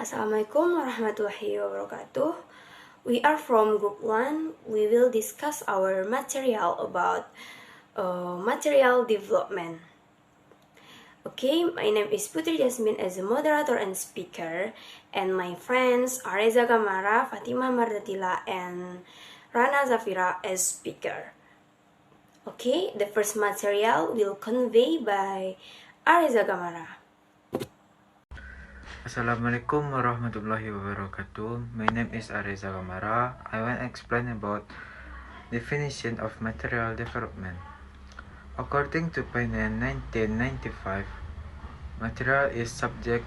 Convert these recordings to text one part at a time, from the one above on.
Assalamualaikum warahmatullahi wabarakatuh. We are from Group 1. We will discuss our material about material development. Okay, my name is Putri Jasmine as a moderator and speaker, and my friends are Reza Gamara, Fatimah Mardatila, and Rana Zafira as speaker. Okay, the first material will convey by Areza Gamara. Assalamualaikum warahmatullahi wabarakatuh. My name is Areza Gamara. I will explain about definition of material development. According to Payne 1995, material is subject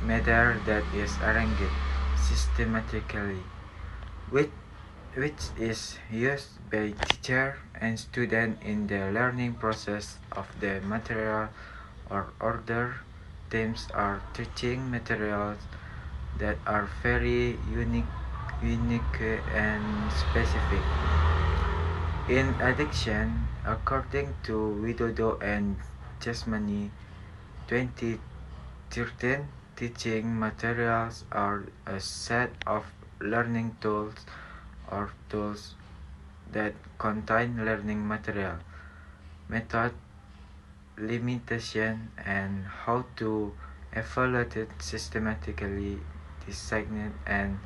matter that is arranged systematically, which is used by teacher and student in the learning process of the material or order. Themes are teaching materials that are very unique and specific. In addition, according to Widodo and Jasmani 2013, teaching materials are a set of learning tools or tools that contain learning material, method, limitation, and how to evaluate it systematically designed and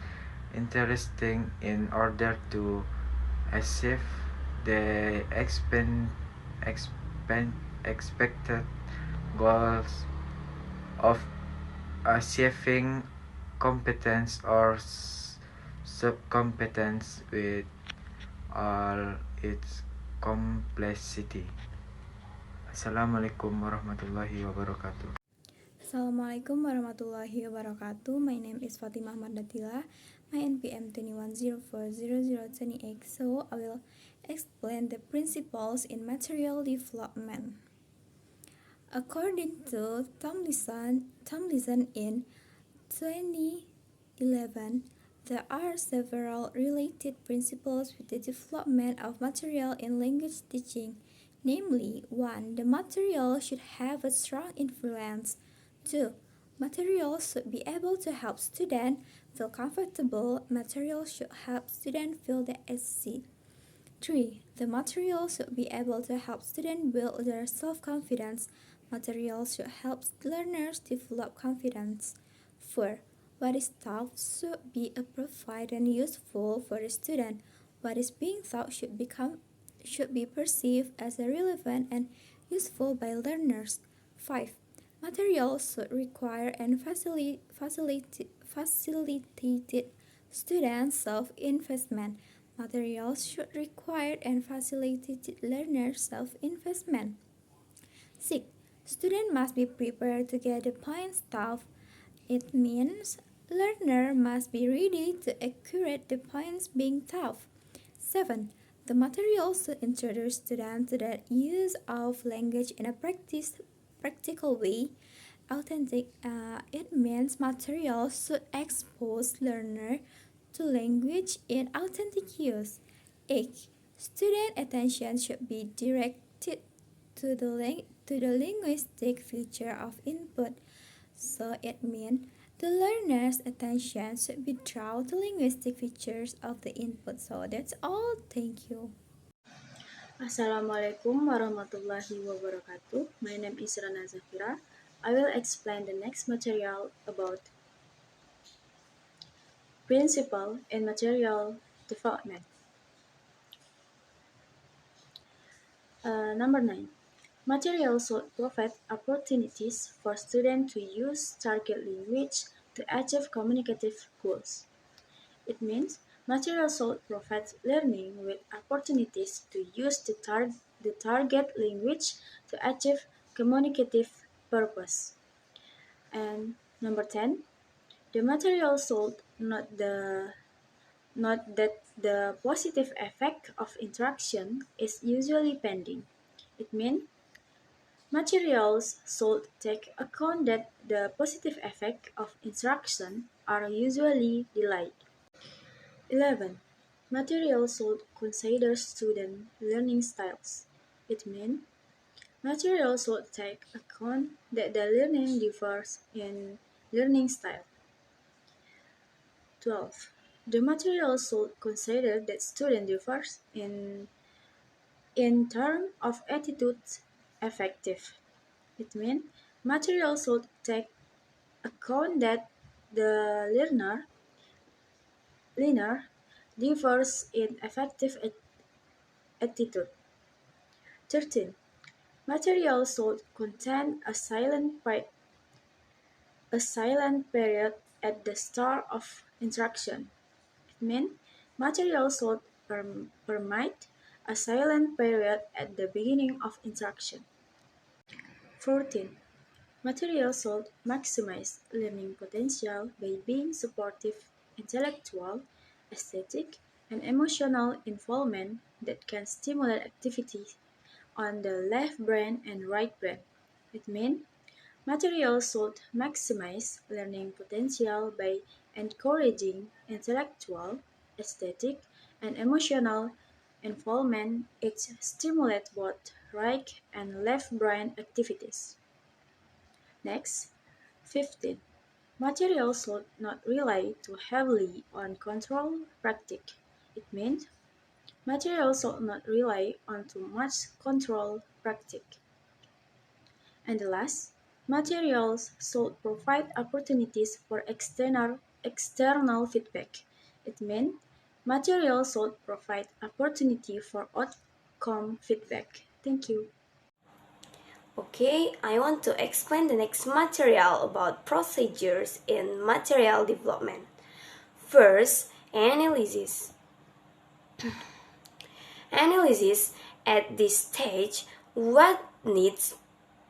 interesting in order to achieve the expected goals of achieving competence or subcompetence with all its complexity. Assalamualaikum warahmatullahi wabarakatuh. Assalamualaikum warahmatullahi wabarakatuh. My name is Fatimah Mardatila. My NPM 21040028. So I will explain the principles in material development. According to Tomlinson in 2011, there are several related principles with the development of material in language teaching. Namely, 1. The material should have a strong influence. 2. Materials should be able to help students feel comfortable. Materials should help students feel the easy. 3. The materials should be able to help students build their self-confidence. Materials should help learners develop confidence. 4. What is taught should be appropriate and useful for the student. What is being taught should be perceived as relevant and useful by learners. 5. Materials should require and facilitated student self-investment. Materials should require and facilitated learner self-investment. 6. Students must be prepared to get the points taught. It means learner must be ready to accurate the points being taught. 7. The materials should introduce students to the use of language in a practical way. It means materials should expose learner to language in authentic use. 8. Student attention should be directed to the linguistic feature of input. So it means the learner's attention should be drawn to linguistic features of the input. So that's all. Thank you. Assalamualaikum warahmatullahi wabarakatuh. My name is Rana Zafira. I will explain the next material about principle in material development. Number 9. Materials should provide opportunities for students to use target language to achieve communicative goals. It means materials should provide learning with opportunities to use the target language to achieve communicative purpose. And number 10, the material should note that the positive effect of interaction is usually pending. It means materials should take account that the positive effect of interaction are usually delayed. 11. Materials should consider student learning styles. It means materials should take account that the learning differs in learning style. 12. The material should consider that student differs in terms of attitudes effective. It means material should take account that the learner differs in effective attitude. 13. Material should contain a silent period at the start of instruction. It means material should permit a silent period at the beginning of instruction. 14. Material should maximize learning potential by being supportive, intellectual, aesthetic, and emotional involvement that can stimulate activity on the left brain and right brain. It means material should maximize learning potential by encouraging intellectual, aesthetic, and emotional involvement. It stimulates both right and left brain activities. Next, 15. Material should not rely too heavily on control practice. It means material should not rely on too much control practice. And the last, materials should provide opportunities for external feedback. It means materials should provide opportunity for outcome feedback. Thank you. Okay, I want to explain the next material about procedures in material development. First, analysis. Analysis at this stage, what needs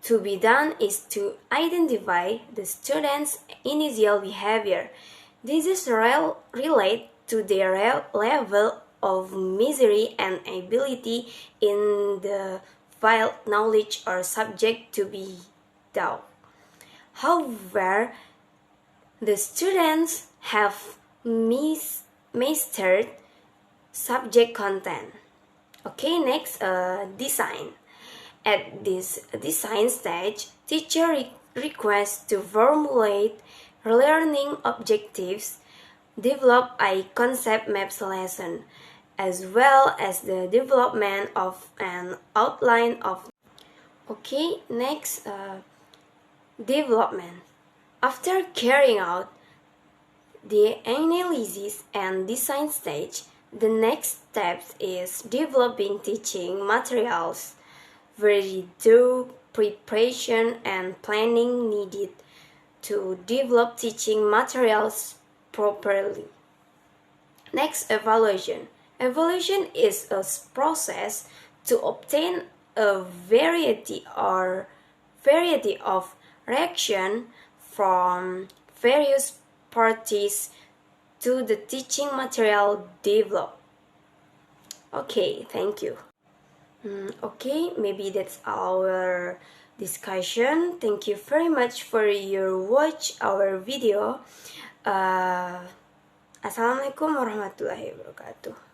to be done is to identify the student's initial behavior. This is relate to their level of misery and ability in the field knowledge or subject to be taught. However, the students have mastered subject content. Okay, next, design. At this design stage, teacher requests to formulate learning objectives, develop a concept maps lesson, as well as the development of an outline of. Okay, next, development. After carrying out the analysis and design stage, the next step is developing teaching materials, where do preparation and planning needed to develop teaching materials properly. Next, evaluation. Evaluation is a process to obtain a variety of reaction from various parties to the teaching material developed. Okay, thank you. Okay, maybe that's our discussion. Thank you very much for your watch our video. Assalamualaikum warahmatullahi wabarakatuh.